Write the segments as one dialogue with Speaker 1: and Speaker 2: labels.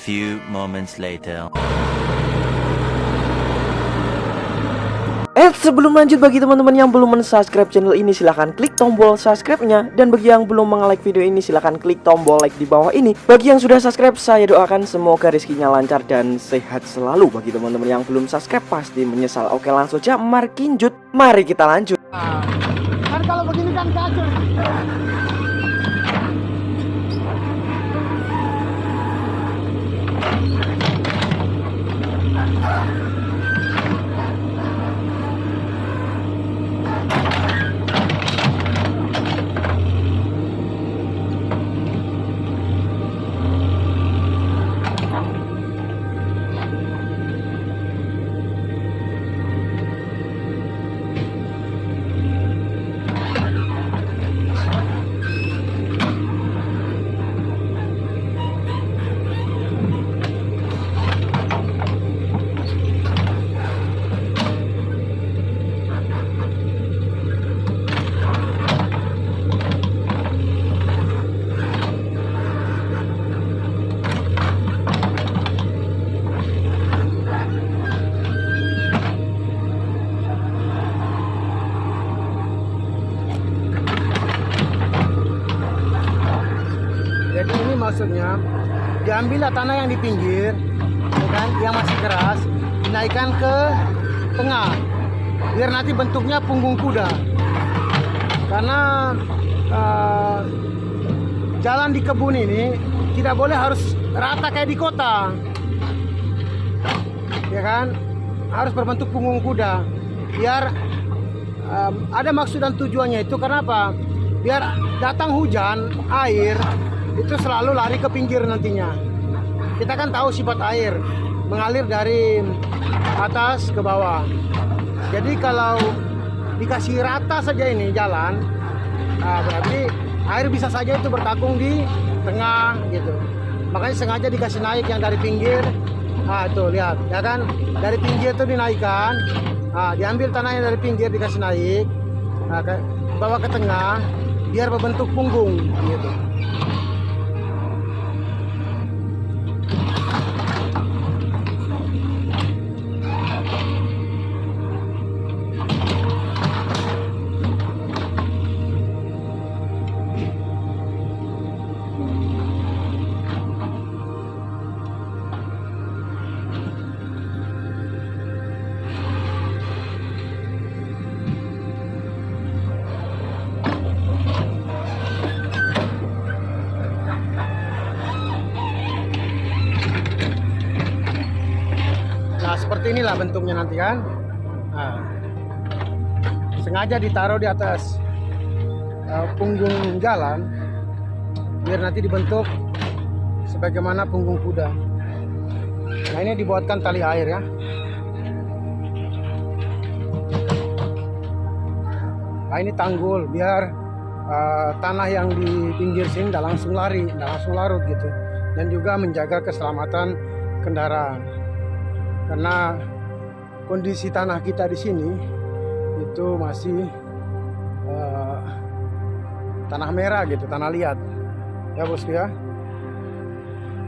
Speaker 1: few moments later.
Speaker 2: Sebelum lanjut, bagi teman-teman yang belum men-subscribe channel ini, silahkan klik tombol subscribe-nya. Dan bagi yang belum nge-like video ini, silahkan klik tombol like di bawah ini. Bagi yang sudah subscribe, saya doakan semoga rezekinya lancar dan sehat selalu. Bagi teman-teman yang belum subscribe, pasti menyesal. Oke, langsung aja markinjut. Mari kita lanjut.
Speaker 3: Kan kalau begini kan kacau. Jadi ini maksudnya diambillah tanah yang di pinggir, ya kan, yang masih keras, dinaikkan ke tengah, biar nanti bentuknya punggung kuda. Karena jalan di kebun ini tidak boleh harus rata kayak di kota, ya kan, harus berbentuk punggung kuda. Biar ada maksud dan tujuannya itu karena apa? Biar datang hujan, air itu selalu lari ke pinggir nantinya. Kita kan tahu sifat air mengalir dari atas ke bawah. Jadi kalau dikasih rata saja ini jalan, berarti air bisa saja itu bertakung di tengah gitu. Makanya sengaja dikasih naik yang dari pinggir. Tuh lihat, ya kan, dari pinggir itu dinaikkan. Diambil tanahnya dari pinggir dikasih naik, bawa ke tengah, biar berbentuk punggung gitu. Nah, seperti inilah bentuknya nanti kan. Sengaja ditaruh di atas punggung jalan biar nanti dibentuk sebagaimana punggung kuda. Nah, ini dibuatkan tali air ya. Nah, ini tanggul biar tanah yang di pinggir sini tidak langsung lari, tidak langsung larut gitu. Dan juga menjaga keselamatan kendaraan. Karena kondisi tanah kita di sini itu masih tanah merah gitu, tanah liat ya bosku ya.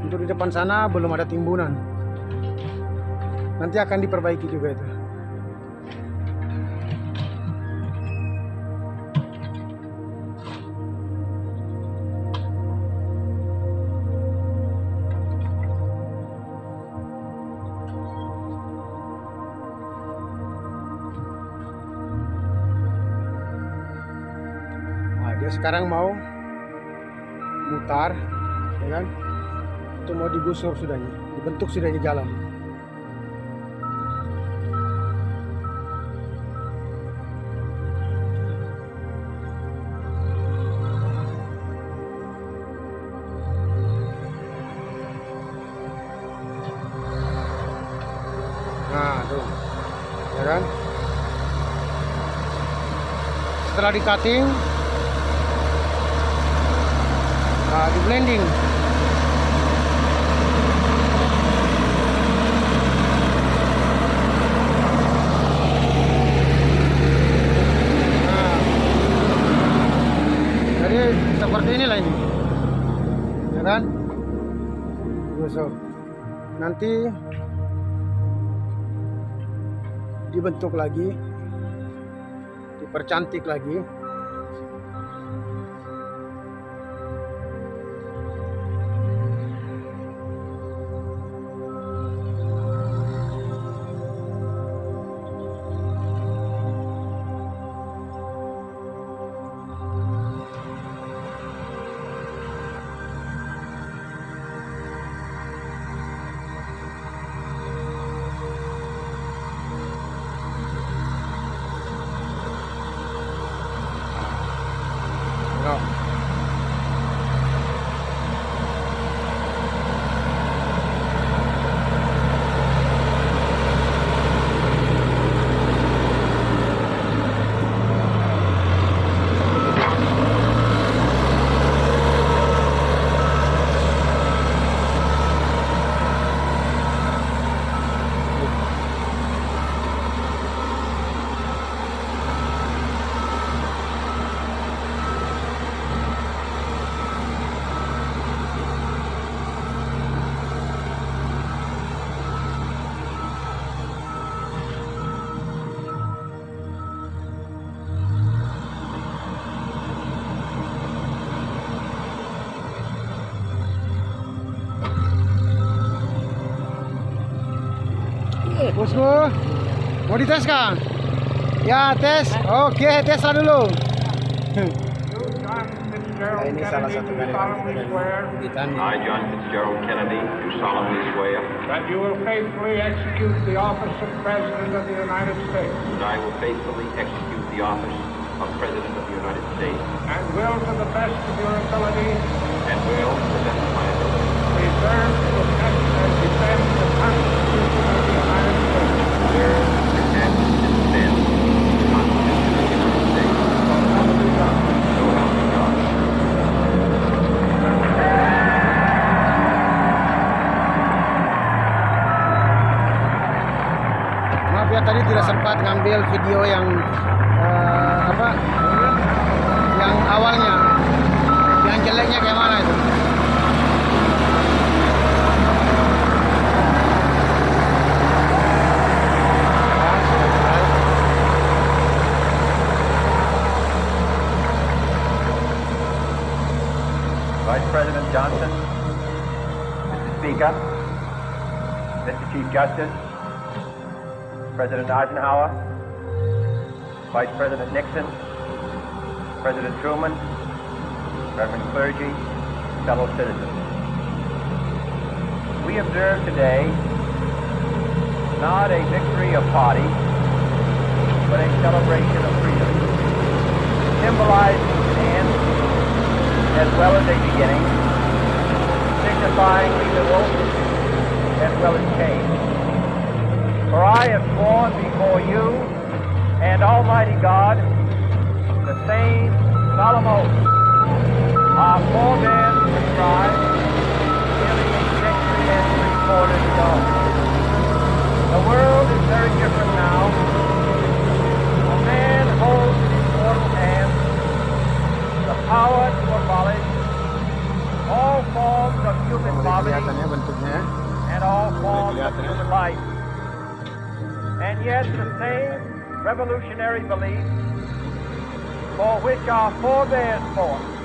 Speaker 3: Untuk di depan sana belum ada timbunan, nanti akan diperbaiki juga itu. Dia sekarang mau mutar, ya kan? Itu mau digusur sudahnya, dibentuk sudahnya jalan. Nah, tuh, ya kan? Setelah di cutting, di blending. Jadi seperti inilah ini, ya kan? Gosok. nanti dibentuk lagi, dipercantik lagi. Bosku, mau dites kan? Ya, tes. Oke, tes lah dulu. Nah, ini salah satu dari kegiatan.
Speaker 4: I, John Fitzgerald Kennedy, do solemnly swear
Speaker 5: that you will faithfully execute the office of President of the United States
Speaker 4: that I will faithfully execute the office of President of the United States
Speaker 5: and will, to the best of your ability,
Speaker 4: and will, to the best of my ability,
Speaker 5: preserve, protect, and defend the Constitution of the United States.
Speaker 4: preserve, protect, and defend the Constitution of the United States.
Speaker 5: So help me God.
Speaker 4: So help me God.
Speaker 3: Maaf ya, tadi tidak sempat ngambil video yang yang awalnya, yang jeleknya kayak mana itu.
Speaker 4: Vice President Johnson, Mr. Speaker, Mr. Chief Justice, President Eisenhower, Vice President Nixon, President Truman, Reverend clergy, fellow citizens. We observe today not a victory of party, but a celebration of freedom, symbolizing the end as well as a beginning, signifying renewal as well as change. For I have sworn before you and Almighty God the same solemn oath our forebears prescribed nearly a century and three-quarters ago. The world is very different now. A man holds in his mortal hand the power to abolish all forms of human poverty
Speaker 3: Kelihatannya bentuknya.
Speaker 4: and all forms of human life. And yet the same revolutionary beliefs for which our forebears fought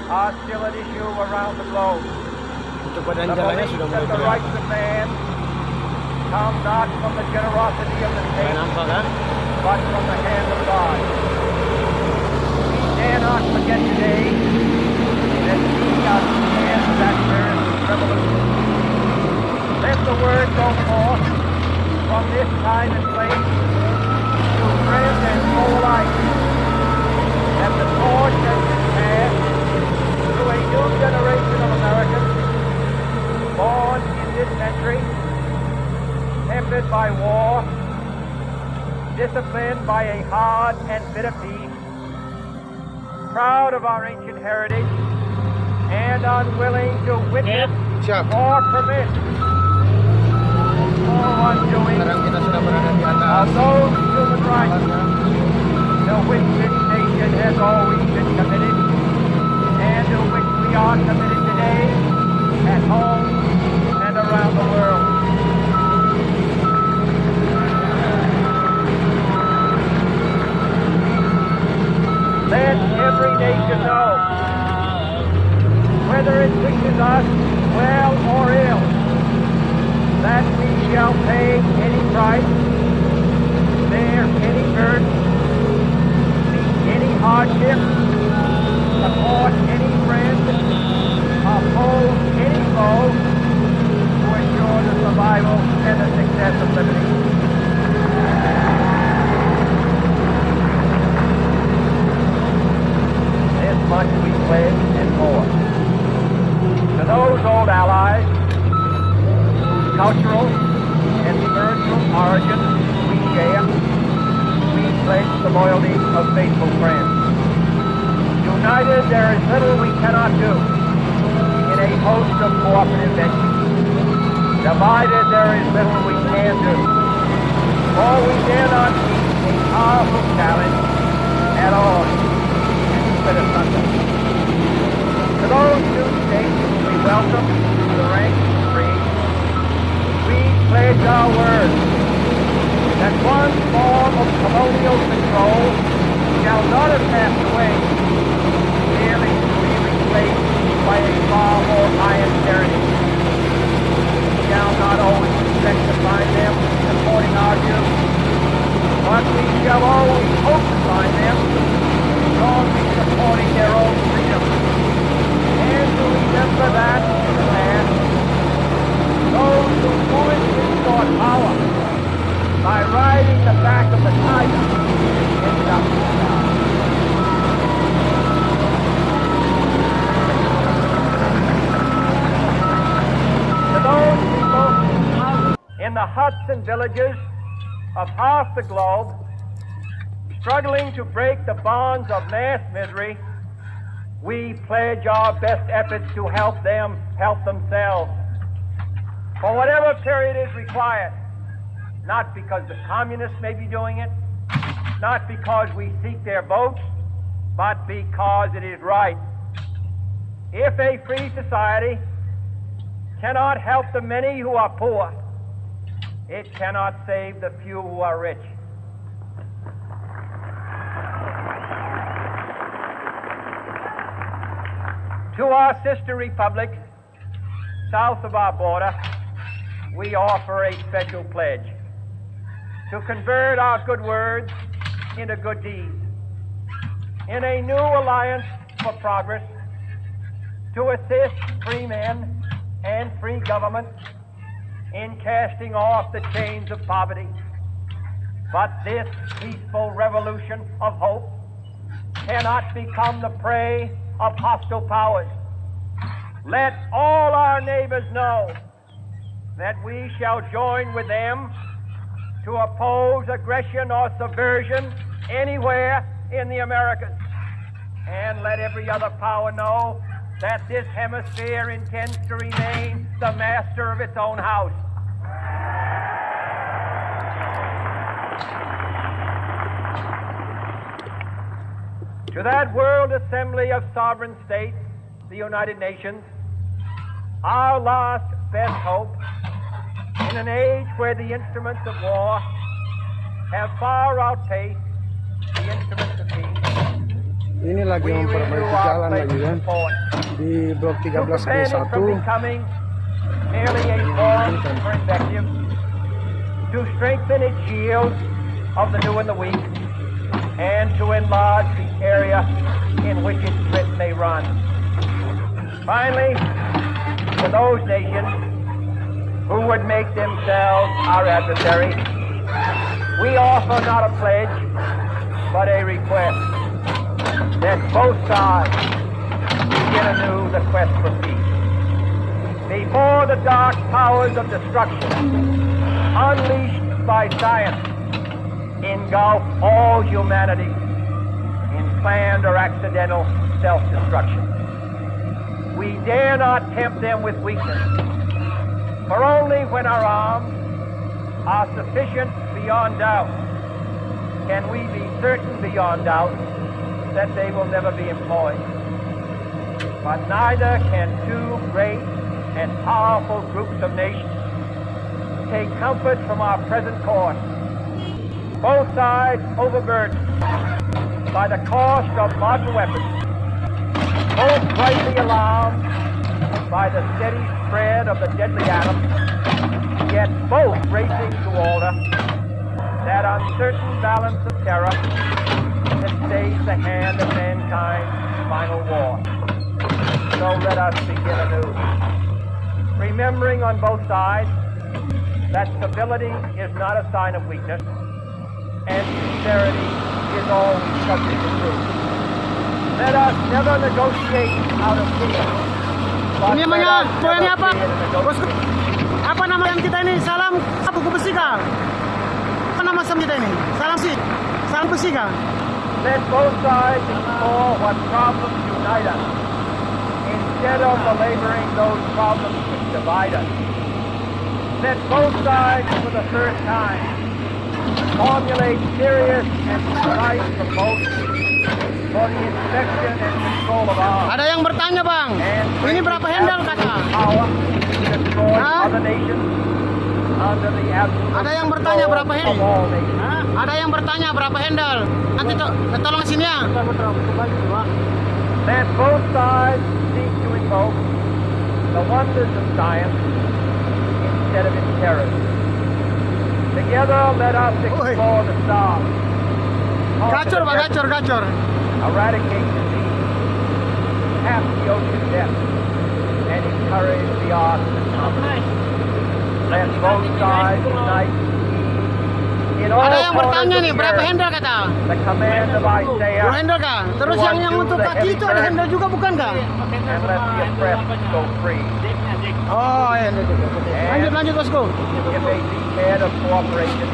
Speaker 4: are still at issue around the globe.
Speaker 3: Untuk
Speaker 4: The
Speaker 3: badan jalannya
Speaker 4: belief
Speaker 3: sudah
Speaker 4: that
Speaker 3: mulai
Speaker 4: the
Speaker 3: kelihatan.
Speaker 4: rights of man come not from the generosity of the
Speaker 3: Kayak
Speaker 4: state,
Speaker 3: nampak kan?
Speaker 4: but from the hand of God. We dare not forget today that we are the hands of that revolution. Let the word go forth from this time and place to friend and foe alike that the torch has been passed to a new generation of Americans born in this century, tempered by war, disciplined by a hard and bitter peace, proud of our ancient heritage, and unwilling to witness
Speaker 3: Siap.
Speaker 4: or permit or undoing
Speaker 3: Sekarang kita sudah berada di
Speaker 4: of
Speaker 3: atas.
Speaker 4: those human rights
Speaker 3: Jalannya.
Speaker 4: to which this nation has always been committed, and to which we are committed today at home and around the world. let every nation know, whether it wishes us well or ill, that we shall pay any price, bear any burden, meet any hardship, support any friend, oppose any foe, to ensure the survival and the success of liberty. This much we pledge and more. To those old allies, whose cultural and spiritual origin we share, we pledge the loyalty of faithful friends. United, there is little we cannot do in a host of cooperative ventures. Divided, there is little we can do, for we dare not meet a powerful challenge at all and split asunder. To those new states we welcome to the ranks free, we pledge our word that one form of colonial control shall not have passed away, merely to be replaced by a far more iron tyranny. We shall not always expect to find them supporting our views, but we shall always hope to find them strongly supporting their own freedom. And to remember that, in the last, those who foolishly sought power by riding the back of the tiger ended up in the sky. To those people in the huts and villages of half the globe, struggling to break the bonds of mass misery, we pledge our best efforts to help them help themselves. For whatever period is required, not because the communists may be doing it, not because we seek their votes, but because it is right. If a free society cannot help the many who are poor, it cannot save the few who are rich. To our sister republics south of our border, we offer a special pledge to convert our good words into good deeds, in a new alliance for progress, to assist free men and free government in casting off the chains of poverty. But this peaceful revolution of hope cannot become the prey of hostile powers. Let all our neighbors know that we shall join with them to oppose aggression or subversion anywhere in the Americas. And let every other power know that this hemisphere intends to remain the master of its own house. To that World Assembly of Sovereign States, the United Nations, our last best hope, in an age where the instruments of war have far outpaced the instruments of peace,
Speaker 3: Ini lagi
Speaker 4: we renew
Speaker 3: memperbaiki
Speaker 4: our
Speaker 3: jalan
Speaker 4: pledge
Speaker 3: lagi
Speaker 4: of
Speaker 3: kan
Speaker 4: support
Speaker 3: di blok
Speaker 4: to prevent it
Speaker 3: 13B1.
Speaker 4: from becoming merely a forum for invective, to strengthen its shield of the new and the weak, and to enlarge the area in which its grip may run. Finally, to those nations who would make themselves our adversary, we offer not a pledge, but a request that both sides begin anew the quest for peace. Before the dark powers of destruction, unleashed by science, engulf all humanity in planned or accidental self-destruction. We dare not tempt them with weakness, for only when our arms are sufficient beyond doubt can we be certain beyond doubt that they will never be employed. But neither can two great and powerful groups of nations take comfort from our present course. Both sides overburdened, by the cost of modern weapons, both rightly alarmed by the steady spread of the deadly atom, yet both racing to alter that uncertain balance of terror that stays the hand of mankind's final war. So let us begin anew, remembering on both sides that stability is not a sign of weakness, and sincerity is always subject to truth. Let us never negotiate out of fear.
Speaker 3: Ini namanya ini apa? Bosku, apa nama yang kita ini? Salam buku besi kah? Apa nama sam kita ini? Salam besi kah?
Speaker 4: Let both sides explore what problems unite us, instead of belaboring those problems which divide us. Let both sides, for the first time, formulate serious and precise proposals for the inspection and control of arms.
Speaker 3: Ada yang bertanya bang, ini berapa handle kata?
Speaker 4: Power to destroy other nations under the absolute
Speaker 3: Ada yang bertanya berapa
Speaker 4: control
Speaker 3: handle?
Speaker 4: of all nations.
Speaker 3: Ada yang bertanya berapa handle? Nanti tolong sini ya.
Speaker 4: Let both sides seek to invoke the wonders of science instead of its terrors. Together, let us explore the stars.
Speaker 3: Gacor bang, gacor.
Speaker 4: Eradicate disease, tap the ocean depths, and encourage the arts and commerce. Let both sides unite in all
Speaker 3: Ada yang bertanya
Speaker 4: corners
Speaker 3: nih
Speaker 4: of the
Speaker 3: berapa
Speaker 4: earth.
Speaker 3: handle kata?
Speaker 4: The command of Isaiah,
Speaker 3: Dua handle kah? Terus yang untuk kaki itu ada handle juga bukan kah?
Speaker 4: and let the oppressed go free.
Speaker 3: Oh iya. Lanjut bosku.
Speaker 4: If a head of cooperation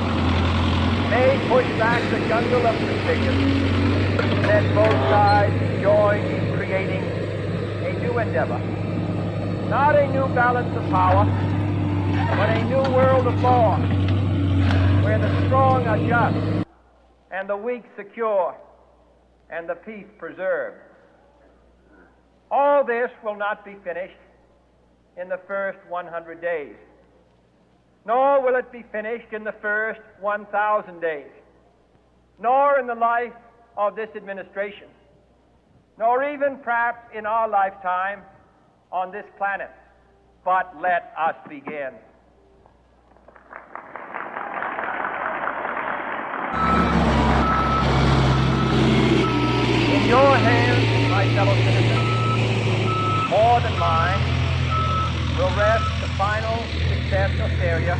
Speaker 4: may push back the jungle of suspicion, let both sides join in creating a new endeavor. Not a new balance of power, but a new world of law, where the strong are just, and the weak secure, and the peace preserved. All this will not be finished in the first 100 days, nor will it be finished in the first 1,000 days, nor in the life of this administration, nor even perhaps in our lifetime on this planet. But let us begin. In your hands, my fellow citizens, more than mine, will rest the final success or failure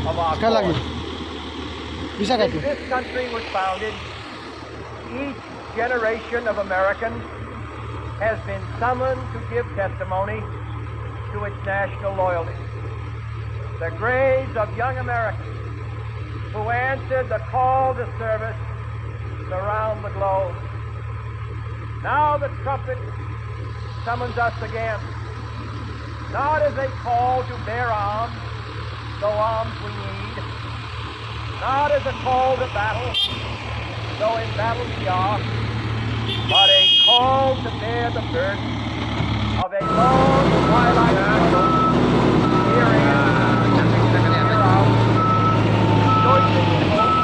Speaker 4: of our
Speaker 3: Sekali lagi.
Speaker 4: cause.
Speaker 3: Bisa gak tuh?
Speaker 4: This country was founded, each generation of Americans has been summoned to give testimony to its national loyalty. The graves of young Americans who answered the call to service surround the globe. Now the trumpet summons us again, not as a call to bear arms, though arms we need, not as a call to battle, though in battle we are, but a call to bear the burden of a long twilight struggle, herein and hereout, rejoicing in hope.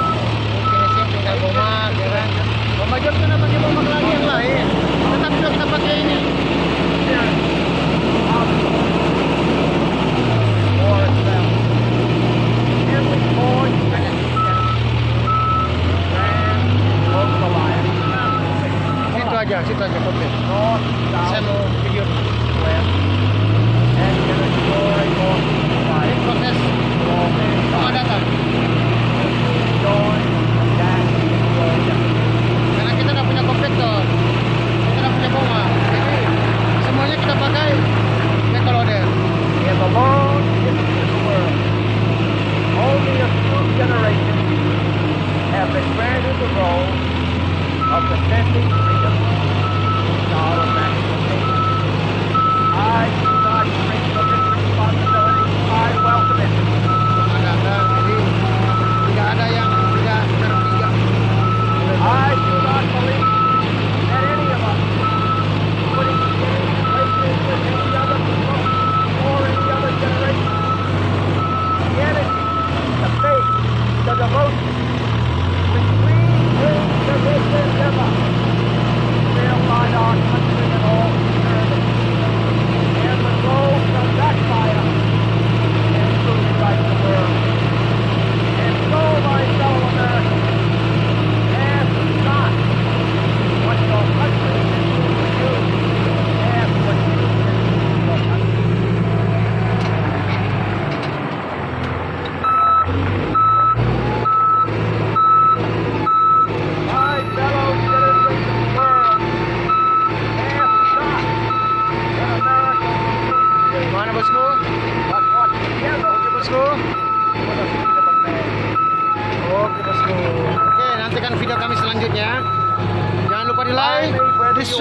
Speaker 3: Pembagian itu pakai bomak lagi yang lain. Tetap kita pakai ini. Situ aja komplit. Saya mau video. Ini proses pengadatan. Karena kita nggak punya komplektor, kita nggak punya bomba, jadi semuanya kita pakai dekoloder.
Speaker 4: In the long history of the world, only a few generations have been granted the role of defending freedom in our national nation. I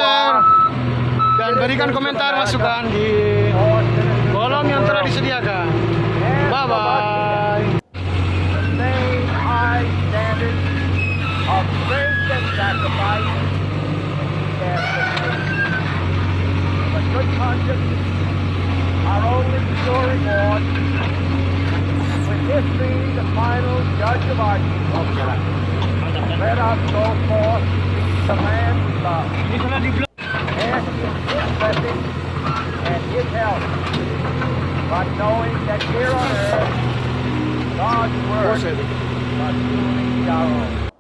Speaker 3: share, dan berikan komentar masukan di kolom yang telah disediakan. Bye-bye.
Speaker 4: The same high standard of strength and sacrifice can sustain. But good conscience, our only sure reward, with history the final judge of our deeds, let us go forth to man we love. Ask his blessing and his help, but knowing that here on earth, God's word must truly be our own.